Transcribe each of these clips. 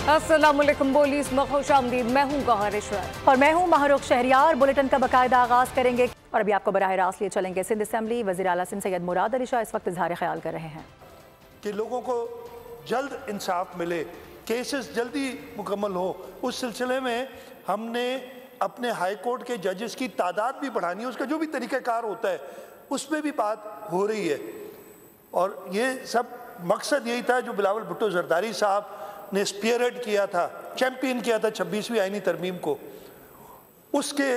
अस्सलामुअलैकुम बोलीस में खुशामदीद। मैं हूँ गौहर इशरत और मैं हूँ महरुख शहरियार। बुलेटिन का बाकायदा आगाज करेंगे और अभी आपको बराह रास्त लिए चलेंगे सिंध असम्बली। वज़ीर आला सिंध सैयद मुराद अली शाह इस वक्त इज़हार ख्याल कर रहे हैं कि लोगों को जल्द इंसाफ मिले, केसेस जल्दी मुकम्मल हो। उस सिलसिले में हमने अपने हाई कोर्ट के जजेस की तादाद भी बढ़ानी है, उसका जो भी तरीक़ाकार होता है उसमें भी बात हो रही है। और ये सब मकसद यही था जो बिलावल भुट्टो जरदारी साहब ने स्पीयरहेड किया था, चैम्पियन किया था 26वीं आईनी तरमीम को। उसके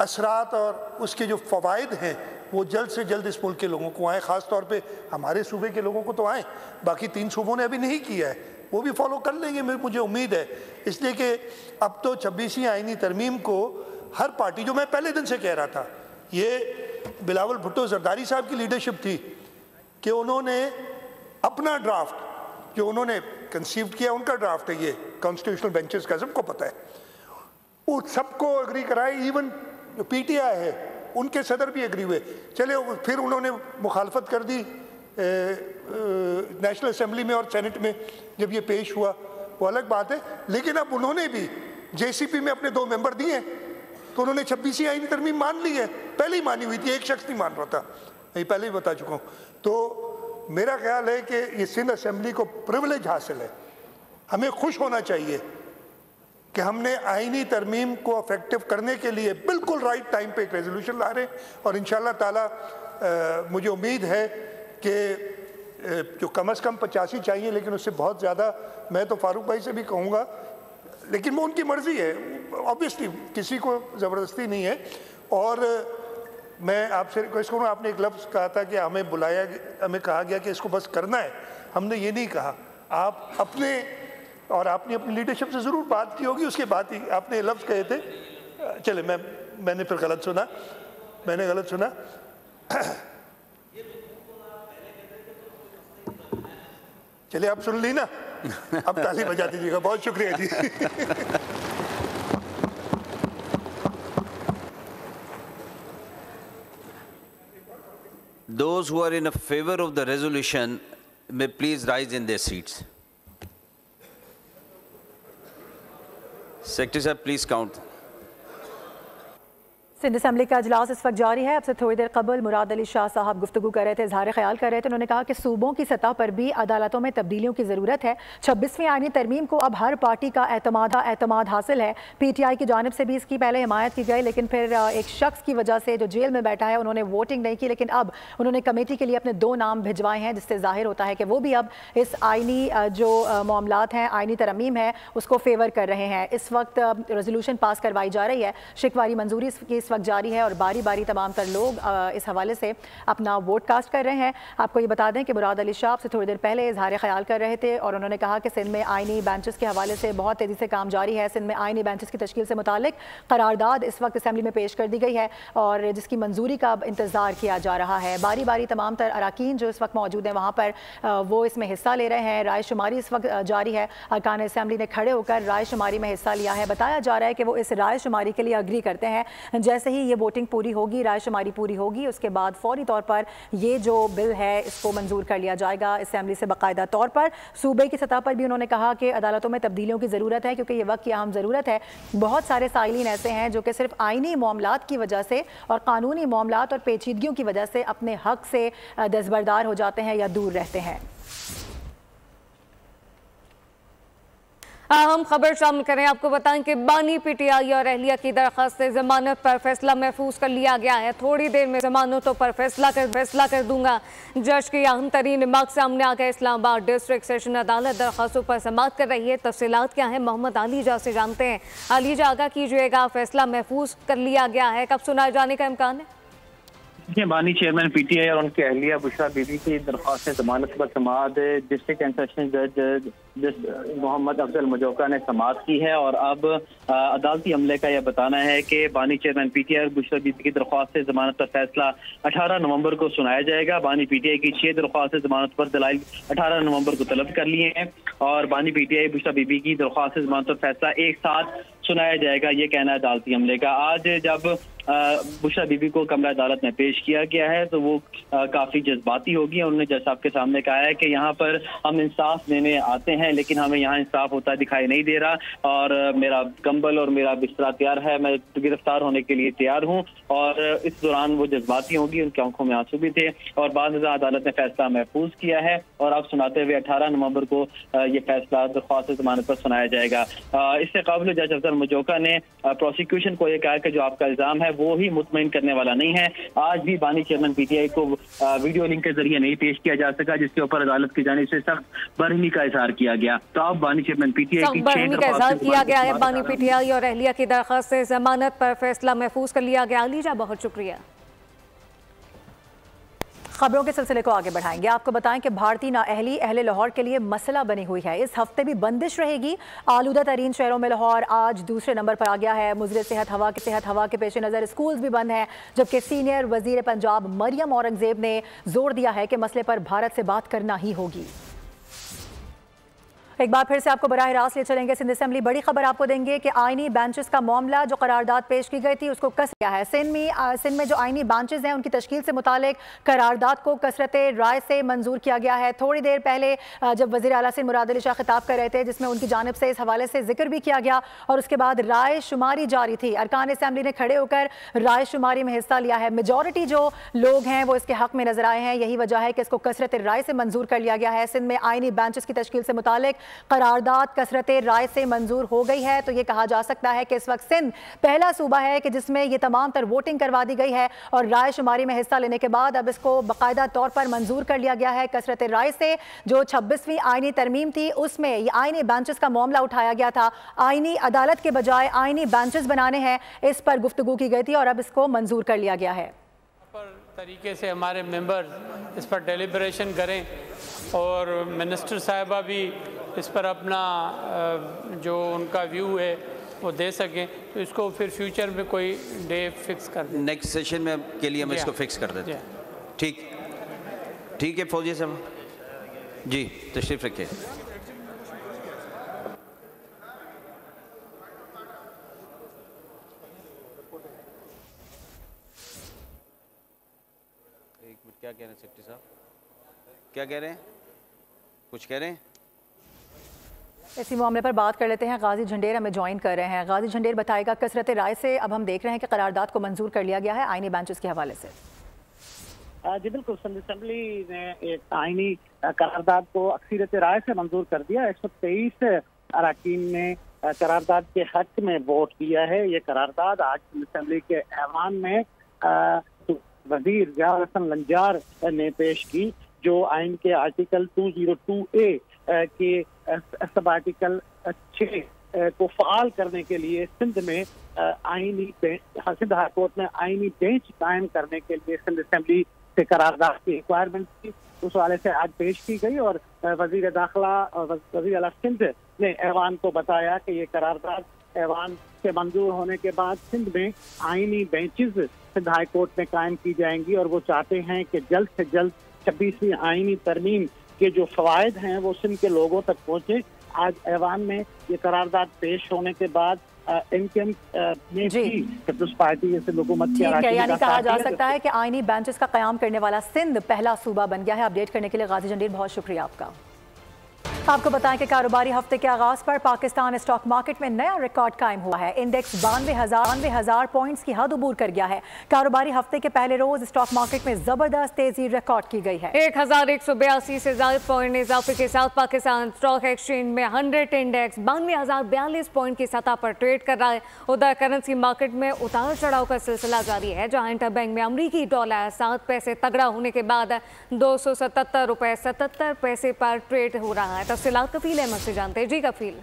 असरात और उसके जो फ़वाइद हैं वो जल्द से जल्द इस मुल्क के लोगों को आए, ख़ास तौर पे हमारे सूबे के लोगों को तो आए, बाकी 3 सूबों ने अभी नहीं किया है, वो भी फॉलो कर लेंगे मुझे उम्मीद है। इसलिए कि अब तो 26वीं आईनी तरमीम को हर पार्टी, जो मैं पहले दिन से कह रहा था, ये बिलावल भुट्टो जरदारी साहब की लीडरशिप थी कि उन्होंने अपना ड्राफ्ट जो उन्होंने कंसीव किया, उनका ड्राफ्ट है ये कॉन्स्टिट्यूशनल बेंचेस का, सबको पता है, वो सबको एग्री कराए। इवन जो पीटीआई है उनके सदर भी एग्री हुए। चले फिर उन्होंने मुखालफत कर दी नेशनल असेंबली में और सेनेट में जब ये पेश हुआ, वो अलग बात है। लेकिन अब उन्होंने भी जेसीपी में अपने 2 मेंबर दिए, तो उन्होंने 26वीं आईनी तरमीम मान ली है। पहले ही मानी हुई थी, एक शख्स नहीं मान रहा था, मैं पहले ही बता चुका हूँ। तो मेरा ख्याल है कि ये सिंध असेंबली को प्रिविलेज हासिल है। हमें खुश होना चाहिए कि हमने आईनी तरमीम को अफेक्टिव करने के लिए बिल्कुल राइट टाइम पे एक रेजोल्यूशन ला रहे हैं। और इंशाल्लाह ताला मुझे उम्मीद है कि जो कम से कम 85 चाहिए, लेकिन उससे बहुत ज़्यादा मैं तो फारूक भाई से भी कहूँगा, लेकिन वो उनकी मर्ज़ी है, ऑब्वियसली किसी को ज़बरदस्ती नहीं है। और मैं आपसे रिक्वेस्ट करूँ, आपने एक लफ्ज़ कहा था कि हमें बुलाया, हमें कहा गया कि इसको बस करना है। हमने ये नहीं कहा, आप अपने और आपने अपनी लीडरशिप से ज़रूर बात की होगी, उसके बाद ही आपने लफ्ज़ कहे थे। चले मैंने फिर गलत सुना, मैंने गलत सुना। चलिए आप सुन ली ना, अब ताली बजा दीजिएगा। बहुत शुक्रिया जी। Those who are in a favor of the resolution may please rise in their seats. Secretary Sahib, please count. Sindh assembly का अजलास इस वक्त जारी है। अब से थोड़ी देर कबल मुराद अली शाह साहब गुफ्तगू कर रहे थे, इज़हार ख्याल कर रहे थे। उन्होंने कहा कि सूबों की सतह पर भी अदालतों में तब्दीलियों की ज़रूरत है। 26वीं आईनी तरमीम को अब हर पार्टी का एतमाद हासिल है। PTI की जानिब से भी इसकी पहले हिमायत की गई, लेकिन फिर एक शख्स की वजह से जो जेल में बैठा है उन्होंने वोटिंग नहीं की। लेकिन अब उन्होंने कमेटी के लिए अपने 2 नाम भिजवाए हैं, जिससे जाहिर होता है कि वो भी अब इस आईनी जो मामलात हैं, आईनी तरमीम है, उसको फेवर कर रहे हैं। इस वक्त रेजोल्यूशन पास करवाई जा रही है, शिकवारी मंजूरी इस वक्त जारी है और बारी बारी तमाम तर लोग इस हवाले से अपना वोट कास्ट कर रहे हैं। आपको ये बता दें कि मुराद अली शाह से थोड़ी देर पहले इज़हार ख्याल कर रहे थे और उन्होंने कहा कि सिंध में आईनी बेंचेस के हवाले से बहुत तेज़ी से काम जारी है। सिंध में आईनी बेंचेस की तश्कील से मुतालिक करारदाद इस वक्त असम्बली में पेश कर दी गई है और जिसकी मंजूरी का अब इंतज़ार किया जा रहा है। बारी बारी तमाम तर अरकान जो इस वक्त मौजूद हैं वहाँ पर वो इसमें हिस्सा ले रहे हैं। राय शुमारी इस वक्त जारी है। अरकान असम्बली ने खड़े होकर राय शुमारी में हिस्सा लिया है। बताया जा रहा है कि वो इस राय शुमारी के लिए अग्री करते हैं। जैसे ही ये वोटिंग पूरी होगी, राय शुमारी पूरी होगी, उसके बाद फौरी तौर पर ये जो बिल है इसको मंजूर कर लिया जाएगा असम्बली से बाकायदा तौर पर। सूबे की सतह पर भी उन्होंने कहा कि अदालतों में तब्दीलियों की ज़रूरत है, क्योंकि ये वक्त की अहम ज़रूरत है। बहुत सारे साइलिन ऐसे हैं जो कि सिर्फ आईनी मामलात की वजह से और कानूनी मामलात और पेचीदगियों की वजह से अपने हक से दस्तबरदार हो जाते हैं या दूर रहते हैं। अहम खबर शामिल करें, आपको बताएं कि बानी PTI और अहलिया की दरख्वास्त से जमानत पर फैसला महफूज कर लिया गया है। थोड़ी देर में जमानतों पर फैसला कर दूंगा। जज की अहम तरीन रिमार्क सामने आ गए। इस्लामाबाद डिस्ट्रिक्ट सेशन अदालत दरख्वास्तों पर समाअत कर रही है। तफसीलात क्या है, मोहम्मद अलीजा से जानते हैं। अलीजा, आगाह कीजिएगा, फैसला महफूज कर लिया गया है, कब सुनाए जाने का इम्कान है? बानी चेयरमैन PTI और उनकी अहलिया बुशरा बीबी की दरख्वास्त जमानत पर समाअत डिस्ट्रिक्ट एंड सेशन जज मोहम्मद अफजल मजौका ने समाअत की है। और अब अदालती अमले का यह बताना है कि बानी चेयरमैन PTI और बुशरा बीबी की दरख्वास्त से जमानत पर फैसला 18 नवंबर को सुनाया जाएगा। बानी PTI की 6 दरख्वास्त जमानत पर दलाइल 18 नवंबर को तलब कर लिए हैं और बानी PTI बुशरा बीबी की दरख्वास्त जमानत पर फैसला एक साथ सुनाया जाएगा, ये कहना है अदालती अमले का। आज जब बुशरा बीबी को कमरा अदालत में पेश किया गया है तो वो काफ़ी जज्बाती होगी। उन्होंने जैसा आपके सामने कहा है कि यहाँ पर हम इंसाफ देने आते हैं लेकिन हमें यहाँ इंसाफ होता दिखाई नहीं दे रहा और मेरा कंबल और मेरा बिस्तरा तैयार है, मैं गिरफ्तार होने के लिए तैयार हूँ। और इस दौरान वो जज्बाती होंगी, उनकी आंखों में आंसू भी थे और बाद में अदालत ने फैसला महफूज किया है और अब सुनाते हुए 18 नवंबर को ये फैसला दरख्वास्त जमानत पर सुनाया जाएगा। इससे काबिल जज अफजल मजोका ने प्रोसिक्यूशन को यह कहा कि जो आपका इल्जाम है वो ही मुतमईन करने वाला नहीं है। आज भी बानी चेयरमैन पीटीआई को वीडियो लिंक के जरिए नहीं पेश किया जा सका जिसके ऊपर अदालत की जानिब से सख्त बरहमी का इजहार किया गया। तो अब बानी चेयरमैन पीटीआई की किया गया है। बानी पीटीआई और अहलिया की दरख्वास्त से जमानत पर फैसला महफूज कर लिया गया। अलीजा बहुत शुक्रिया। खबरों के सिलसिले को आगे बढ़ाएंगे। आपको बताएं कि भारतीय नाअहली अहले लाहौर के लिए मसला बनी हुई है। इस हफ्ते भी बंदिश रहेगी। आलूदा तरीन शहरों में लाहौर आज दूसरे नंबर पर आ गया है। मुज़र सेहत हवा के पेश नज़र स्कूल्स भी बंद हैं, जबकि सीनियर वजीर पंजाब मरियम औरंगजेब ने जोर दिया है कि मसले पर भारत से बात करना ही होगी। एक बार फिर से आपको बराह रास्त ले चलेंगे सिंध असेंबली। बड़ी खबर आपको देंगे कि आईनी बेंचेस का मामला जो करारदाद पेश की गई थी उसको कस गया है। सिंध में जो आईनी बेंचेस हैं उनकी तश्कील से मुतालिक करारदाद को कसरत राय से मंजूर किया गया है। थोड़ी देर पहले जब वज़ीर आला सिंध मुराद अली शाह खिताब कर रहे थे जिसमें उनकी जानिब से इस हवाले से जिक्र भी किया गया और उसके बाद राय शुमारी जारी थी। अरकान असेंबली ने खड़े होकर राय शुमारी में हिस्सा लिया है। मेजॉरिटी जो लोग हैं वो इसके हक में नजर आए हैं। यही वजह है कि इसको कसरत राय से मंजूर कर लिया गया है। सिंध में आईनी बेंचेस की तश्कील से मुतालिक करारदाद कसरत राय से मंजूर हो गई है। तो ये कहा जा सकता है कि इस वक्त सिंध पहला सूबा है कि जिसमें ये तमाम तर वोटिंग करवा दी गई है और राय शुमारी में हिस्सा लेने के बाद अब इसको बाकायदा तौर पर मंजूर कर लिया गया है। कसरत राय से जो 26वीं आईनी तरमीम थी उसमें ये आईनी बेंचेस का मामला उठाया गया था। आईनी अदालत के बजाय आईनी बेंचेस बनाने हैं, इस पर गुफ्तगू की गई थी और अब इसको मंजूर कर लिया गया है। तरीके से हमारे मेंबर इस पर डेलिब्रेशन करें और मिनिस्टर साहिबा भी इस पर अपना जो उनका व्यू है वो दे सकें, तो इसको फिर फ्यूचर में कोई डे फिक्स कर दें। नेक्स्ट सेशन में के लिए हम इसको फिक्स कर देते हैं। ठीक है फौजी साहब जी, तशरीफ रखिए। क्या कह रहे हैं सेक्रेटरी साहब, क्या कह रहे हैं, कुछ कह रहे हैं? इसी मामले पर बात कर लेते हैं। गाजी झंडेर हमें ज्वाइन कर रहे हैं। गाजी झंडेर बताएगा, कसरत राय से अब हम देख रहे हैं कि करारदाद को मंजूर कर लिया गया है आईनी बेंचेस के हवाले से। जी बिल्कुल, सिंध असेंबली ने एक आईनी करारदाद को अक्सरियत राय से मंजूर कर दिया। 123 अरकान ने करारदाद के हक में वोट दिया है। ये करारदाद आज सिंध असेंबली के ऐवान में वजीर ज़ियाउर हसन लंजार ने पेश की, जो आइन के आर्टिकल 202A के सब आर्टिकल 6 को फाल करने के लिए सिंध में सिंध हाई कोर्ट में आईनी बेंच कायम करने के लिए सिंध असेंबली से करारदाद की रिक्वायरमेंट थी, उस वाले से आज पेश की गई। और वजीर दाखिला और वजीर आला सिंध ने ऐवान को बताया कि ये करारदाद ऐवान से मंजूर होने के बाद सिंध में आईनी बेंचेस सिंध हाई कोर्ट में कायम की जाएंगी और वो चाहते हैं कि जल्द से जल्द 26वीं आईनी तरमीम के जो फवायद हैं वो सिंध के लोगों तक पहुँचे। आज ऐवान में ये करारदाद पेश होने के बाद इनकम में भी पीपल्स पार्टी जैसे हुकूमत की यानी कहा जा सकता है कि आईनी बेंचेस का कयाम करने वाला सिंध पहला सूबा बन गया है। अपडेट करने के लिए गाजी झंडेर बहुत शुक्रिया आपका। आपको बताएं कि कारोबारी हफ्ते के आगाज पर पाकिस्तान स्टॉक मार्केट में नया रिकॉर्ड कायम हुआ है। इंडेक्स 92,000 पॉइंट्स की हद अबूर कर गया है। कारोबारी हफ्ते के पहले रोज स्टॉक मार्केट में जबरदस्त तेजी रिकॉर्ड की गई है। 1182 से ज्यादा पॉइंट इजाफे के साथ पाकिस्तान स्टॉक एक्सचेंज में 100 इंडेक्स 92,042 पॉइंट की सतह पर ट्रेड कर रहा है। उधर करेंसी मार्केट में उतार चढ़ाव का सिलसिला जारी है, जहां इंटरबैंक में अमरीकी डॉलर 7 पैसे तगड़ा होने के बाद 277 रुपए 77 पैसे पर ट्रेड हो रहा है। तफसीलात कफील अहमद से जानते हैं। जी कफील।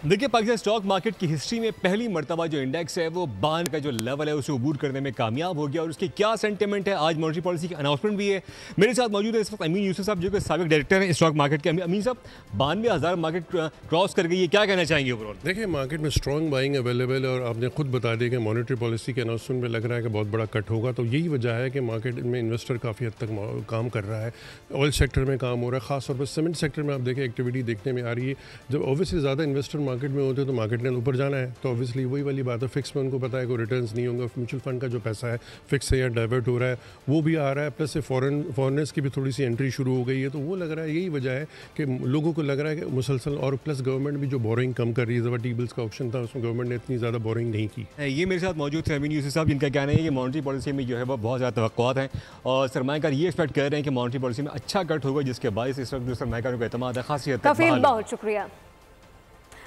देखिए पाकिस्तान स्टॉक मार्केट की हिस्ट्री में पहली मरतबा जो इंडेक्स है वो 92 का जो लेवल है उसे अबूर करने में कामयाब हो गया और उसकी क्या सेंटिमेंट है, आज मॉनेटरी पॉलिसी की अनाउंसमेंट भी है। मेरे साथ मौजूद है इस वक्त अमीन यूसुफ साहब, जो कि साबिक डायरेक्टर हैं स्टॉक मार्केट के। अमीन साहब, 92,000 मार्केट क्रॉस कर गई है, क्या कहना चाहेंगे ओवरऑल? देखिए मार्केट में स्ट्रॉन्ग बाइंग अवेलेबल है और आपने खुद बता दिया कि मॉनेटरी पॉलिसी के अनाउंसमेंट में लग रहा है कि बहुत बड़ा कट होगा, तो यही वजह है कि मार्केट में इन्वेस्टर काफ़ी हद तक काम कर रहा है। ऑयल सेक्टर में काम हो रहा है, खासतौर पर सीमेंट सेक्टर में आप देखें एक्टिविटी देखने में आ रही है। जब ऑब्वियसली ज़्यादा इन्वेस्टर मार्केट में होते हैं तो मार्केट ने ऊपर जाना है, तो ऑब्वियसली वही वाली बात है, फिक्स में उनको पता है कोई रिटर्न्स नहीं होंगे, म्यूचुअल फंड का जो पैसा है फिक्स से या डाइवर्ट हो रहा है वो भी आ रहा है, प्लस से फॉरेनर्स की भी थोड़ी सी एंट्री शुरू हो गई है, तो वो लग रहा है यही वजह है कि लोगों को लग रहा है कि मुसलसल, और प्लस गवर्नमेंट भी जो बोरिंग कम कर रही है, टी बिल्स का ऑप्शन था उसमें गवर्नमेंट ने इतनी ज़्यादा बोरिंग नहीं की। ये मेरे साथ मौजूद थे अमीन यूसुफ साहब, जिनका कहना है कि मॉनेटरी पॉलिसी में जो है वो बहुत ज़्यादा तवक्कुआत हैं और सरमायाकार ये एक्सपेक्ट कर रहे हैं कि मॉनेटरी पॉलिसी में अच्छा कट होगा, जिसके बायस इस वक्त जो सरमायाकारों का एतमाद है खासी हद तक बहाल है। बहुत शुक्रिया।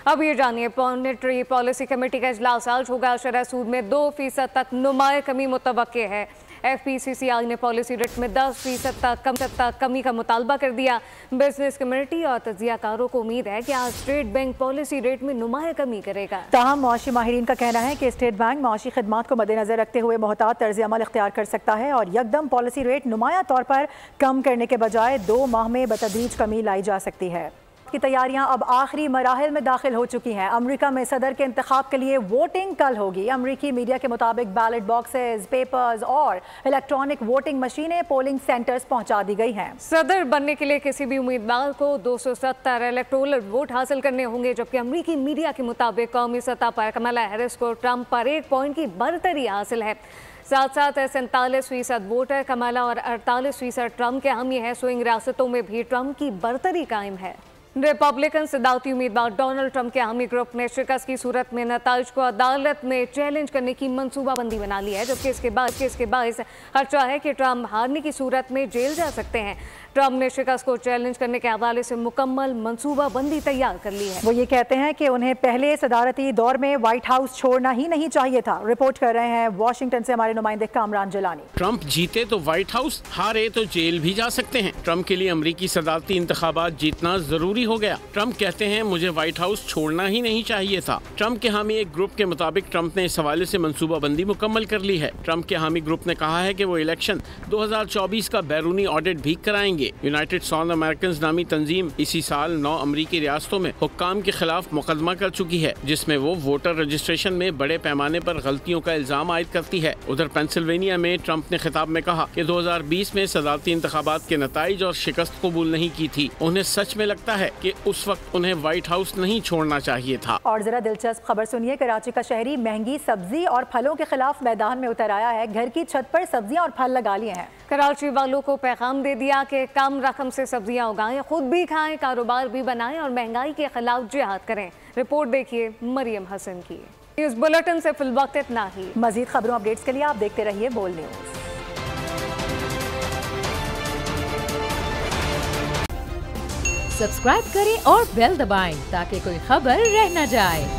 अब ये जानिए, मॉनेटरी पॉलिसी कमेटी का इजलास आज होगा। शरह सूद में 2% तक नुमाया कमी मुतवक्के है। FPCCI ने पॉलिसी रेट में 10% तक कमी का मुतालबा कर दिया। बिजनेस कम्युनिटी और तजियाकारों को उम्मीद है कि आज स्टेट बैंक पॉलिसी रेट में नुमाया कमी करेगा। ताहम मुआशी माहिरीन का कहना है कि स्टेट बैंक मुआशी खिदमात को मद्देनजर रखते हुए मोहतात तर्ज अमल इख्तियार कर सकता है और यकदम पॉलिसी रेट नुमाया तौर पर कम करने के बजाय 2 माह में बतदरीज कमी लाई जा सकती है। की तैयारियां अब आखिरी मराहिल में दाखिल हो चुकी हैं। अमेरिका में सदर के इंतखाब के लिए वोटिंग कल होगी। अमेरिकी मीडिया के मुताबिक बैलेट बॉक्सेस, पेपर्स और इलेक्ट्रॉनिक वोटिंग मशीनें पोलिंग सेंटर्स पहुंचा दी गई हैं। सदर बनने के लिए किसी भी उम्मीदवार को 270 इलेक्टोरल वोट हासिल करने होंगे, जबकि अमेरिकी मीडिया के मुताबिक कौमी सतह पर कमला हैरिस को ट्रंप पर 1 पॉइंट की बरतरी हासिल है। साथ साथ 47% वोटर कमला और 48% ट्रंप के हामी है। स्विंग रियासतों में भी ट्रंप की बरतरी कायम है। रिपब्लिकन सदावती उम्मीदवार डोनाल्ड ट्रंप के हामी ग्रुप ने शिकस्त की सूरत में नताइज को अदालत में चैलेंज करने की मंसूबाबंदी बना ली है, जबकि इसके बायस खर्चा है कि ट्रंप हारने की सूरत में जेल जा सकते हैं। ट्रंप ने शिकस्त को चैलेंज करने के हवाले से मुकम्मल मंसूबाबंदी तैयार कर ली है। वो ये कहते हैं कि उन्हें पहले सदारती दौर में व्हाइट हाउस छोड़ना ही नहीं चाहिए था। रिपोर्ट कर रहे हैं वॉशिंगटन से हमारे नुमाइंदे कामरान जलानी। ट्रंप जीते तो व्हाइट हाउस, हारे तो जेल भी जा सकते हैं। ट्रंप के लिए अमरीकी सदारती इंतखाबात जीतना जरूरी हो गया। ट्रंप कहते हैं मुझे व्हाइट हाउस छोड़ना ही नहीं चाहिए था। ट्रंप के हामी एक ग्रुप के मुताबिक ट्रंप ने इस हवाले से मंसूबाबंदी मुकम्मल कर ली है। ट्रंप के हामी ग्रुप ने कहा है कि वो इलेक्शन 2024 का बैरूनी ऑडिट भी कराएंगे। यूनाइटेड सॉन अमेरिकन नामी तंजीम इसी साल 9 अमरीकी रियासतों में हुक्काम के खिलाफ मुकदमा कर चुकी है, जिसमें वो वोटर रजिस्ट्रेशन में बड़े पैमाने पर गलतियों का इल्जाम आयद करती है। उधर पेंसिल्वेनिया में ट्रंप ने खिताब में कहा कि 2020 में सदारती इंतखाबात के नताइज और शिकस्त कबूल नहीं की थी। उन्हें सच में लगता है कि उस वक्त उन्हें व्हाइट हाउस नहीं छोड़ना चाहिए था। और जरा दिलचस्प खबर सुनिए, कराची का शहरी महंगी सब्जी और फलों के खिलाफ मैदान में उतर आया है। घर की छत पर सब्जियां और फल लगा लिए हैं। कराची वालों को पैगाम दे दिया कि कम रकम से सब्जियां उगाएं, खुद भी खाएं, कारोबार भी बनाएं और महंगाई के खिलाफ जिहाद करें। रिपोर्ट देखिए मरियम हसन की। न्यूज़ बुलेटिन से फिल वक्त इतना ही। मजीद खबरों अपडेट्स के लिए आप देखते रहिए बोल न्यूज़। सब्सक्राइब करें और बेल दबाएं ताकि कोई खबर रह न जाए।